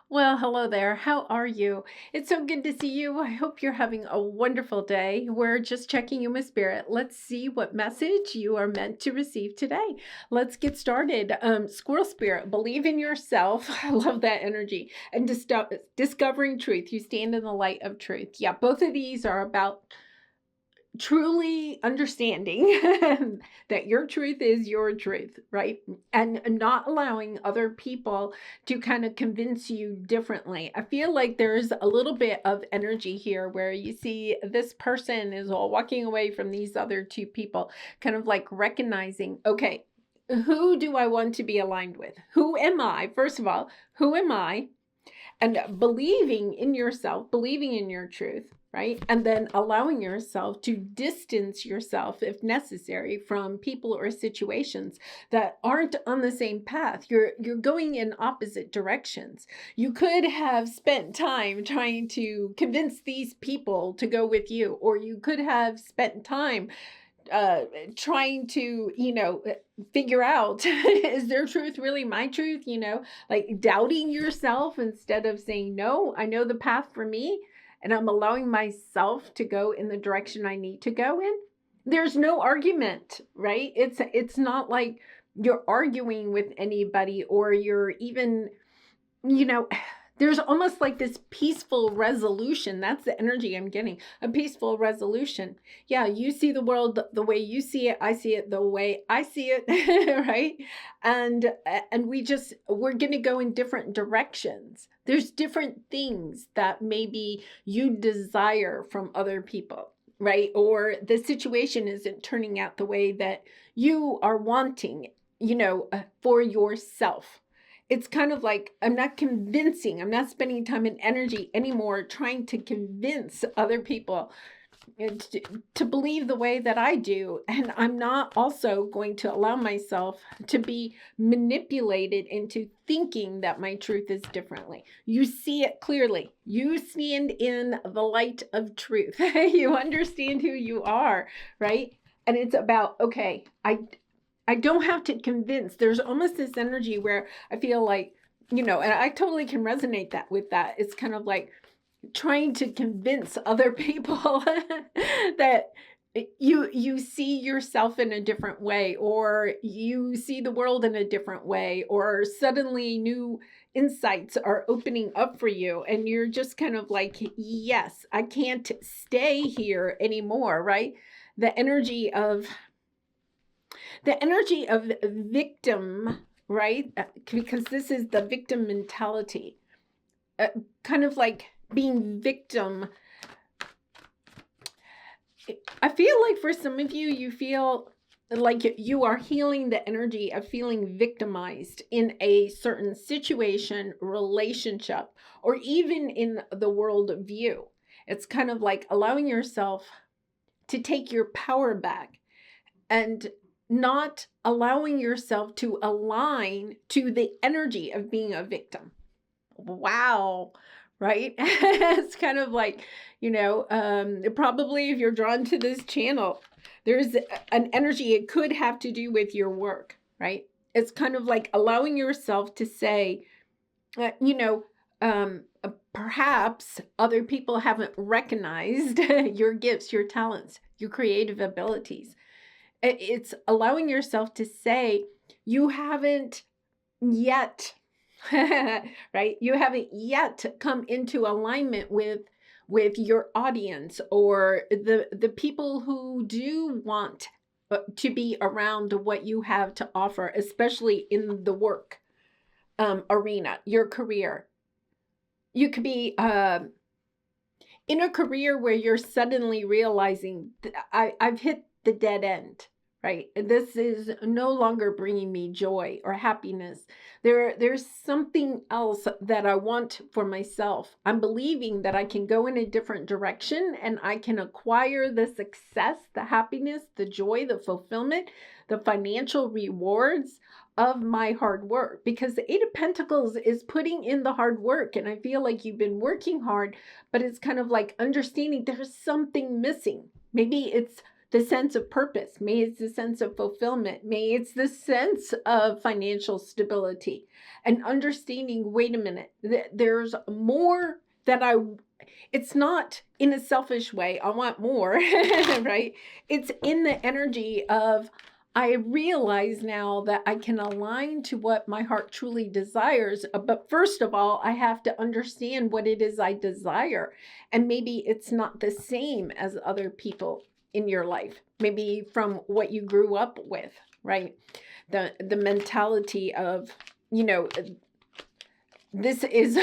Well, hello there. How are you? It's so good to see you. I hope you're having a wonderful day. We're just checking in with spirit. Let's see what message you are meant to receive today. Let's get started. Squirrel spirit, believe in yourself. I love that energy. And discovering truth. You stand in the light of truth. Yeah, both of these are about truly understanding that your truth is your truth, right? And not allowing other people to kind of convince you differently. I feel like there's a little bit of energy here where you see this person is all walking away from these other two people, kind of like recognizing, okay, who do I want to be aligned with? Who am I? First of all, who am I? And believing in yourself, believing in your truth, right? And then allowing yourself to distance yourself, if necessary, from people or situations that aren't on the same path. You're going in opposite directions. You could have spent time trying to convince these people to go with you, or you could have spent time uh trying to figure out is their truth really my truth, like doubting yourself instead of saying, no, I know the path for me and I'm allowing myself to go in the direction I need to go in. There's no argument, right? It's not like you're arguing with anybody, or you're even, you know, there's almost like this peaceful resolution. That's the energy I'm getting. A peaceful resolution. Yeah, you see the world the way you see it. I see it the way I see it, right? And we're going to go in different directions. There's different things that maybe you desire from other people, right? Or the situation isn't turning out the way that you are wanting, for yourself. It's kind of like I'm not spending time and energy anymore trying to convince other people to believe the way that I do. And I'm not also going to allow myself to be manipulated into thinking that my truth is differently. You see it clearly. You stand in the light of truth. You understand who you are, right? And it's about, okay, I don't have to convince. There's almost this energy where I feel like, and I totally can resonate that with that. It's kind of like trying to convince other people that you see yourself in a different way, or you see the world in a different way, or suddenly new insights are opening up for you and you're just kind of like, yes, I can't stay here anymore, right? The energy of victim, right? Because this is the victim mentality, uh, kind of like being victim. I feel like for some of you, you feel like you are healing the energy of feeling victimized in a certain situation, relationship, or even in the world view. It's kind of like allowing yourself to take your power back and not allowing yourself to align to the energy of being a victim. Wow. Right? It's kind of like, probably if you're drawn to this channel, there's an energy, it could have to do with your work, right? It's kind of like allowing yourself to say, perhaps other people haven't recognized your gifts, your talents, your creative abilities. It's allowing yourself to say, you haven't yet, right? You haven't yet come into alignment with your audience, or the people who do want to be around what you have to offer, especially in the work arena, your career. You could be in a career where you're suddenly realizing I've hit the dead end, right? This is no longer bringing me joy or happiness. There's something else that I want for myself. I'm believing that I can go in a different direction and I can acquire the success, the happiness, the joy, the fulfillment, the financial rewards of my hard work, because the Eight of Pentacles is putting in the hard work. And I feel like you've been working hard, but it's kind of like understanding there's something missing. Maybe it's the sense of purpose. Maybe it's the sense of fulfillment. Maybe it's the sense of financial stability and understanding, wait a minute, there's more that it's not in a selfish way, I want more, right? It's in the energy of, I realize now that I can align to what my heart truly desires. But first of all, I have to understand what it is I desire. And maybe it's not the same as other people in your life, maybe from what you grew up with, right? The mentality of, this is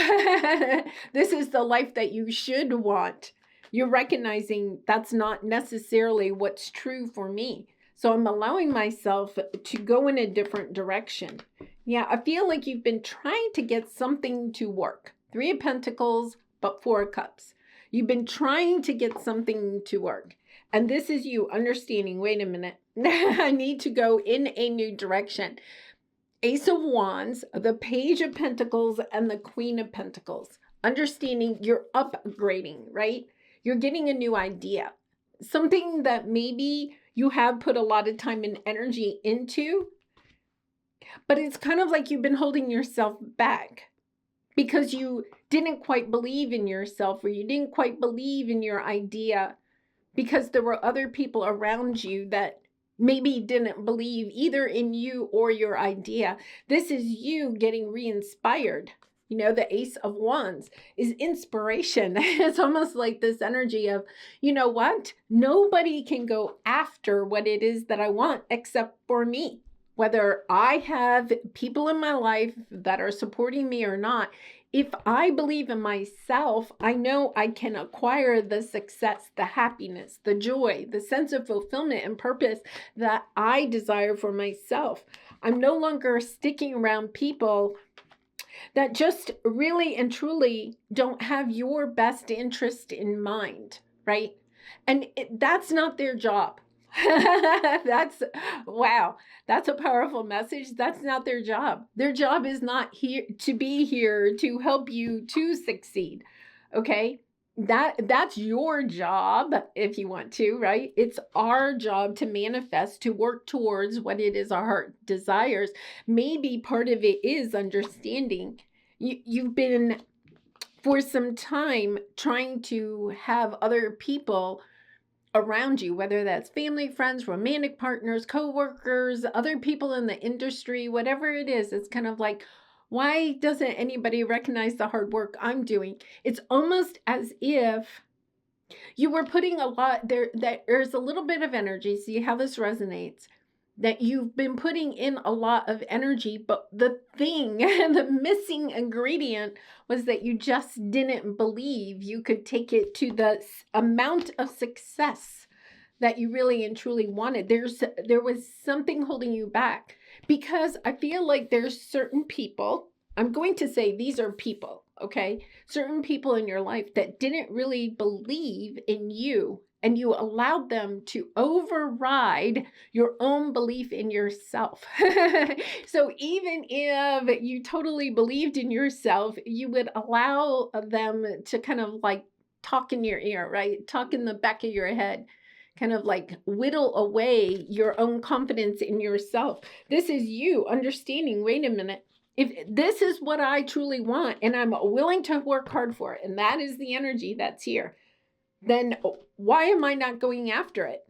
this is the life that you should want. You're recognizing that's not necessarily what's true for me. So I'm allowing myself to go in a different direction. Yeah, I feel like you've been trying to get something to work. 3 of Pentacles, but 4 of Cups. You've been trying to get something to work. And this is you understanding, wait a minute, I need to go in a new direction. Ace of Wands, the Page of Pentacles, and the Queen of Pentacles. Understanding you're upgrading, right? You're getting a new idea. Something that maybe you have put a lot of time and energy into, but it's kind of like you've been holding yourself back because you didn't quite believe in yourself, or you didn't quite believe in your idea because there were other people around you that maybe didn't believe either in you or your idea. This is you getting re-inspired. The Ace of Wands is inspiration. It's almost like this energy of, you know what? Nobody can go after what it is that I want except for me. Whether I have people in my life that are supporting me or not, if I believe in myself, I know I can acquire the success, the happiness, the joy, the sense of fulfillment and purpose that I desire for myself. I'm no longer sticking around people that just really and truly don't have your best interest in mind, right? And that's not their job. Wow, that's a powerful message. That's not their job. Their job is not here to be here to help you to succeed. Okay? That's your job if you want to, right? It's our job to manifest, to work towards what it is our heart desires. Maybe part of it is understanding you've been for some time trying to have other people around you, whether that's family, friends, romantic partners, co-workers, other people in the industry, whatever it is. It's kind of like, why doesn't anybody recognize the hard work I'm doing? It's almost as if you were putting a lot there, that there's a little bit of energy. See how this resonates, that you've been putting in a lot of energy, but the thing, the missing ingredient was that you just didn't believe you could take it to the amount of success that you really and truly wanted. There was something holding you back, because I feel like there's certain people, I'm going to say these are people, okay? Certain people in your life that didn't really believe in you, and you allowed them to override your own belief in yourself. So even if you totally believed in yourself, you would allow them to kind of like talk in your ear, right? Talk in the back of your head, kind of like whittle away your own confidence in yourself. This is you understanding, wait a minute, if this is what I truly want and I'm willing to work hard for it, and that is the energy that's here, then why am I not going after it?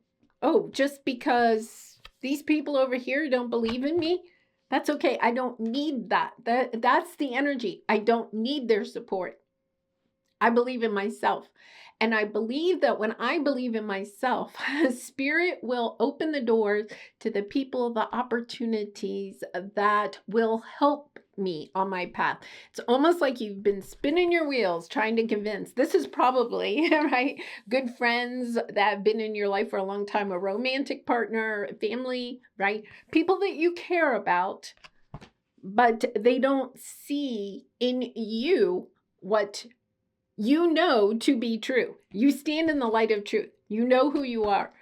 Oh, just because these people over here don't believe in me? That's okay. I don't need that. That's the energy. I don't need their support. I believe in myself. And I believe that when I believe in myself, Spirit will open the doors to the people, the opportunities that will help me on my path. It's almost like you've been spinning your wheels trying to convince. This is probably, right, good friends that have been in your life for a long time, a romantic partner, family, right? People that you care about, but they don't see in you what you know to be true. You stand in the light of truth. You know who you are.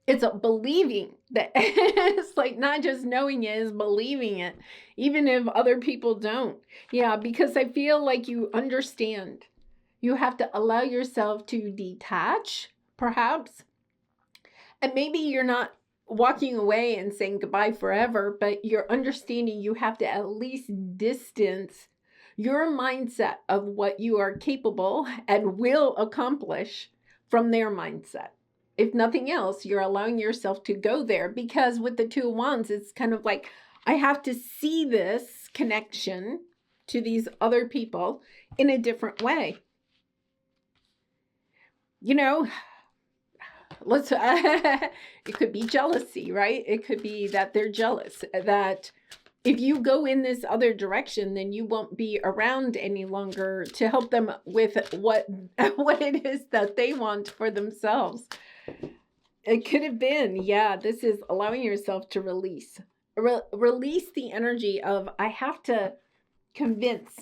It's a believing that it's like not just knowing it, is believing it, even if other people don't. Yeah, because I feel like you understand. You have to allow yourself to detach, perhaps, And maybe you're not walking away and saying goodbye forever, but you're understanding you have to at least distance your mindset of what you are capable and will accomplish from their mindset. If nothing else, you're allowing yourself to go there, because with the Two of Wands, it's kind of like, I have to see this connection to these other people in a different way. You know, let's it could be jealousy, right? It could be that they're jealous that if you go in this other direction, then you won't be around any longer to help them with what it is that they want for themselves. It could have been, yeah, this is allowing yourself to release. Release the energy of, I have to convince,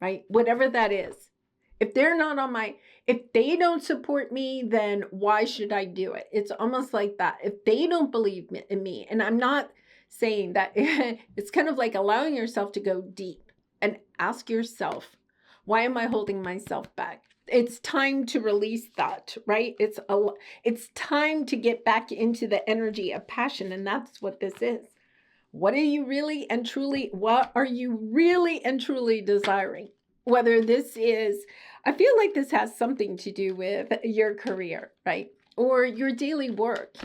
right? Whatever that is. If they're not on my, if they don't support me, then why should I do it? It's almost like that. If they don't believe in me, and I'm not saying that, it's kind of like allowing yourself to go deep and ask yourself, why am I holding myself back? It's time to release that, right? It's time to get back into the energy of passion, and that's what this is. What are you really and truly, what are you really and truly desiring? Whether this is, I feel like this has something to do with your career, right? Or your daily work,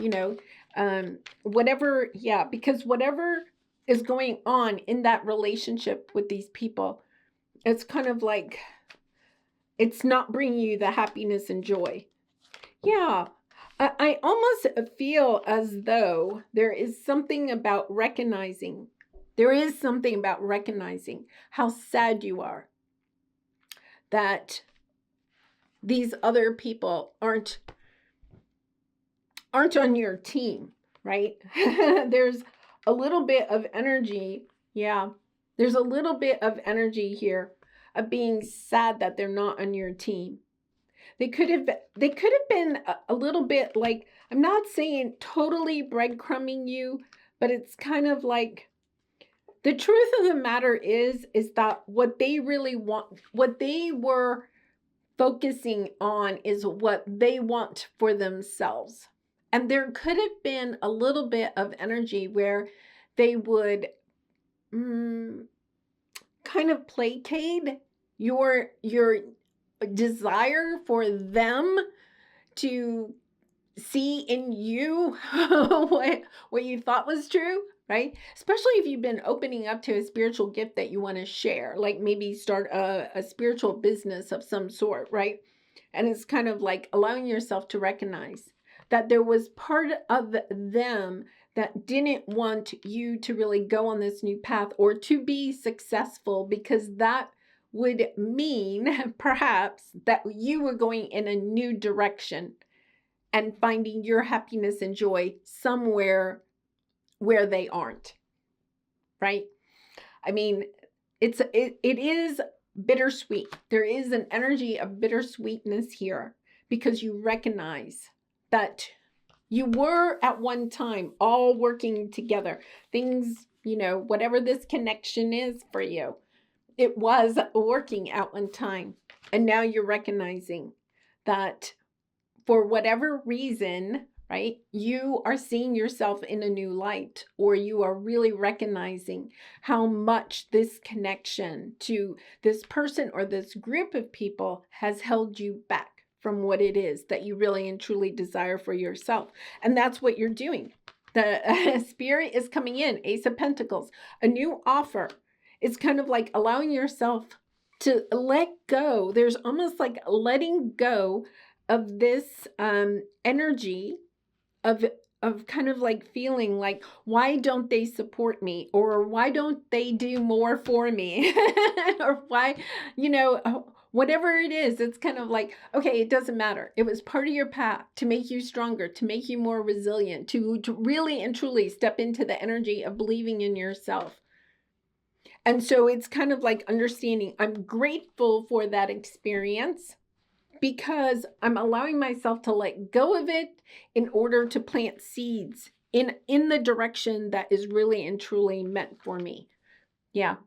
whatever, yeah, because whatever is going on in that relationship with these people, it's kind of like, it's not bringing you the happiness and joy. Yeah, I almost feel as though there is something about recognizing how sad you are that these other people aren't on your team, right? There's a little bit of energy. Yeah, there's a little bit of energy here of being sad that they're not on your team. They could have been a little bit like, I'm not saying totally breadcrumbing you, but it's kind of like, the truth of the matter is that what they really want, what they were focusing on, is what they want for themselves. And there could have been a little bit of energy where they would kind of placate your desire for them to see in you what you thought was true, right? Especially if you've been opening up to a spiritual gift that you want to share, like maybe start a spiritual business of some sort, right? And it's kind of like allowing yourself to recognize that there was part of them that didn't want you to really go on this new path or to be successful, because that would mean perhaps that you were going in a new direction and finding your happiness and joy somewhere where they aren't, right? I mean, it is bittersweet. There is an energy of bittersweetness here, because you recognize that you were at one time all working together. Things, whatever this connection is for you, it was working at one time. And now you're recognizing that for whatever reason, right, you are seeing yourself in a new light, or you are really recognizing how much this connection to this person or this group of people has held you back from what it is that you really and truly desire for yourself. And that's what you're doing. The spirit is coming in, Ace of Pentacles, a new offer. It's kind of like allowing yourself to let go. There's almost like letting go of this energy of kind of like feeling like, why don't they support me, or why don't they do more for me, or why, whatever it is. It's kind of like, okay, it doesn't matter. It was part of your path to make you stronger, to make you more resilient, to really and truly step into the energy of believing in yourself. And so it's kind of like understanding, I'm grateful for that experience, because I'm allowing myself to let go of it in order to plant seeds in the direction that is really and truly meant for me. Yeah.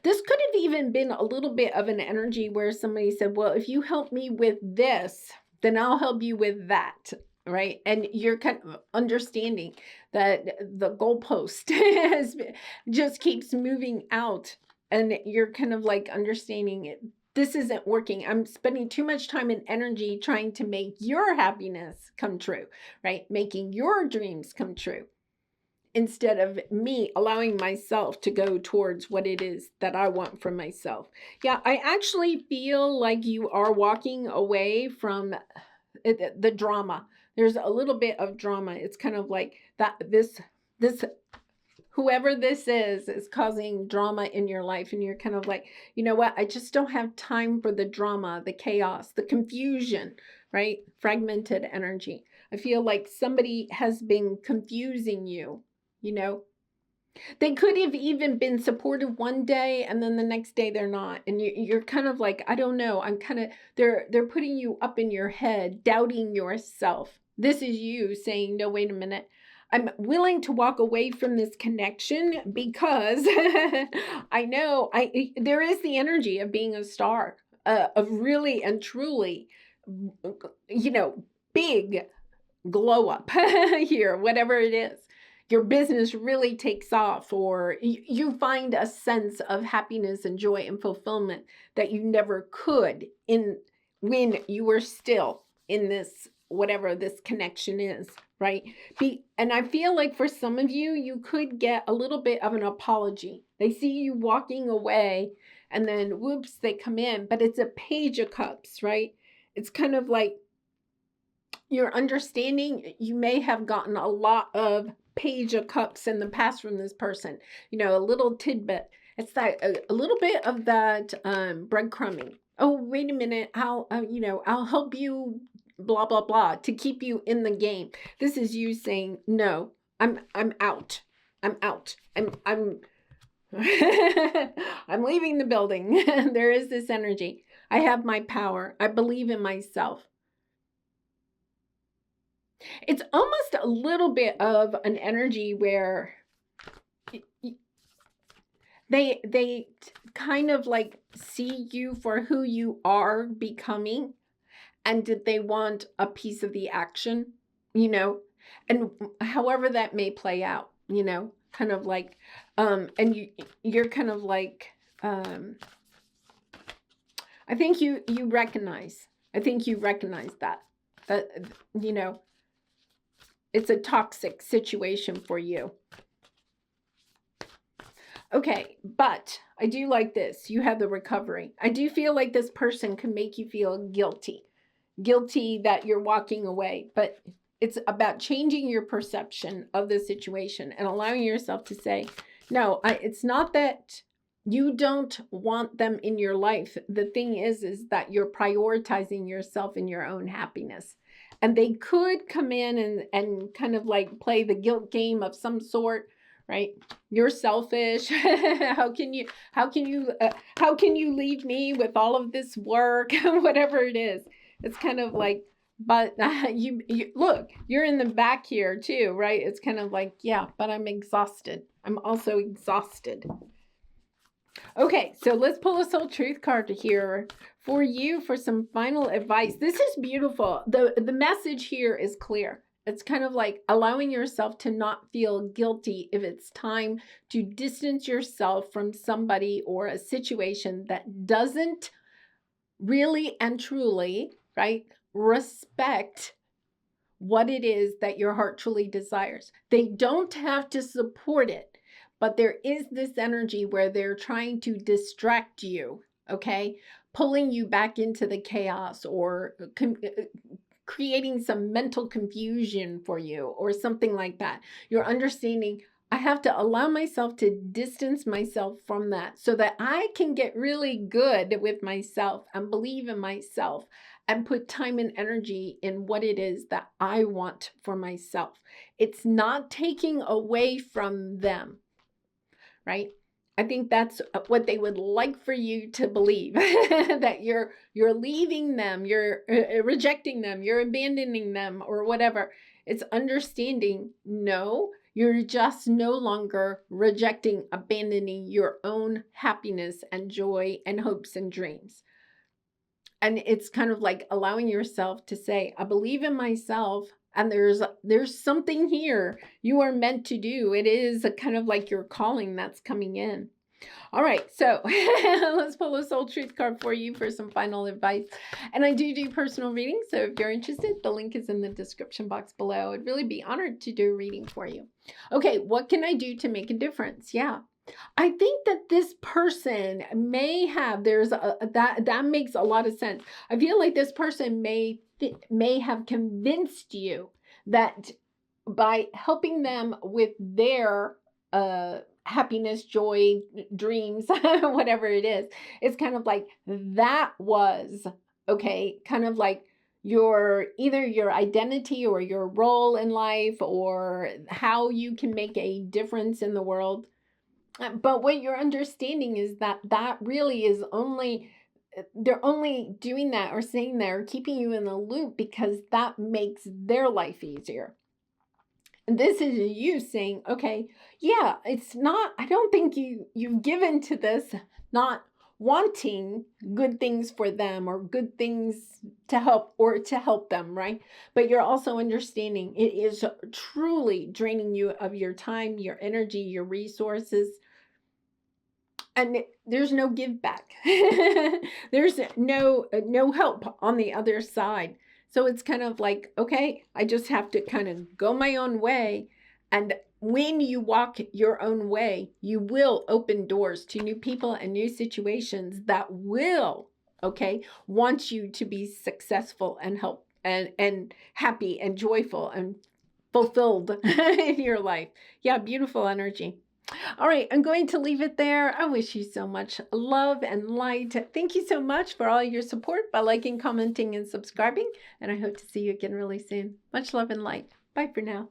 This could have even been a little bit of an energy where somebody said, well, if you help me with this, then I'll help you with that. right? And you're kind of understanding that the goalpost just keeps moving out, and you're kind of like understanding it. This isn't working. I'm spending too much time and energy trying to make your happiness come true, right? Making your dreams come true instead of me allowing myself to go towards what it is that I want for myself. Yeah, I actually feel like you are walking away from the drama. There's a little bit of drama. It's kind of like that this whoever this is causing drama in your life, and you're kind of like, you know what? I just don't have time for the drama, the chaos, the confusion, right? Fragmented energy. I feel like somebody has been confusing you, you know, they could have even been supportive one day and then the next day they're not. And you're kind of like, I don't know. I'm kind of, they're putting you up in your head, doubting yourself. This is you saying, no, wait a minute. I'm willing to walk away from this connection because I know there is the energy of being a star, of really and truly, you know, big glow up here, whatever it is. Your business really takes off, or you find a sense of happiness and joy and fulfillment that you never could in when you were still in this, whatever this connection is, right? And I feel like for some of you, you could get a little bit of an apology. They see you walking away and then whoops, they come in, but it's a page of cups, right? It's kind of like, your understanding, you may have gotten a lot of page of cups in the past from this person, you know, a little tidbit. It's that a little bit of that breadcrumbing. Oh, wait a minute, I'll help you, blah blah blah, to keep you in the game. This is you saying, no, I'm out. I'm out. I'm I'm leaving the building. There is this energy. I have my power. I believe in myself. It's almost a little bit of an energy where they kind of like see you for who you are becoming, and did they want a piece of the action, you know, and however that may play out, you know, kind of like and you're kind of like I think you recognize, that you know, it's a toxic situation for you. Okay, but I do like this. You have the recovery. I do feel like this person can make you feel guilty that you're walking away, but it's about changing your perception of the situation and allowing yourself to say, no, it's not that you don't want them in your life. The thing is that you're prioritizing yourself and your own happiness. And they could come in and kind of like play the guilt game of some sort, right? You're selfish. How can you leave me with all of this work? Whatever it is. It's kind of like, but you look, you're in the back here too, right? It's kind of like, yeah, but I'm exhausted. I'm also exhausted. Okay, so let's pull a soul truth card here for you for some final advice. This is beautiful. The message here is clear. It's kind of like allowing yourself to not feel guilty if it's time to distance yourself from somebody or a situation that doesn't really and truly, right, respect what it is that your heart truly desires. They don't have to support it, but there is this energy where they're trying to distract you, okay? Pulling you back into the chaos, or creating some mental confusion for you or something like that. You're understanding, I have to allow myself to distance myself from that so that I can get really good with myself and believe in myself and put time and energy in what it is that I want for myself. It's not taking away from them, right? I think that's what they would like for you to believe, that you're leaving them, you're rejecting them, you're abandoning them, or whatever. It's understanding, no, you're just no longer rejecting, abandoning your own happiness and joy and hopes and dreams. And it's kind of like allowing yourself to say, I believe in myself and there's something here you are meant to do. It is a kind of like your calling that's coming in. All right, so let's pull a soul truth card for you for some final advice. And I do personal readings, so if you're interested, the link is in the description box below. I'd really be honored to do a reading for you. Okay, what can I do to make a difference? Yeah. I think that this person may have, that makes a lot of sense. I feel like this person may have convinced you that by helping them with their happiness, joy, dreams, whatever it is, it's kind of like that was okay, kind of like either your identity or your role in life or how you can make a difference in the world. But what you're understanding is that that really is only, they're only doing that or saying that or keeping you in the loop because that makes their life easier. And this is you saying, okay, yeah, it's not, I don't think you've given to this not wanting good things for them or good things to help them, right? But you're also understanding it is truly draining you of your time, your energy, your resources, and there's no give back. There's no help on the other side. So it's kind of like, okay, I just have to kind of go my own way. And when you walk your own way, you will open doors to new people and new situations that will, okay, want you to be successful and help and happy and joyful and fulfilled in your life. Yeah, beautiful energy. All right, I'm going to leave it there. I wish you so much love and light. Thank you so much for all your support by liking, commenting, and subscribing. And I hope to see you again really soon. Much love and light. Bye for now.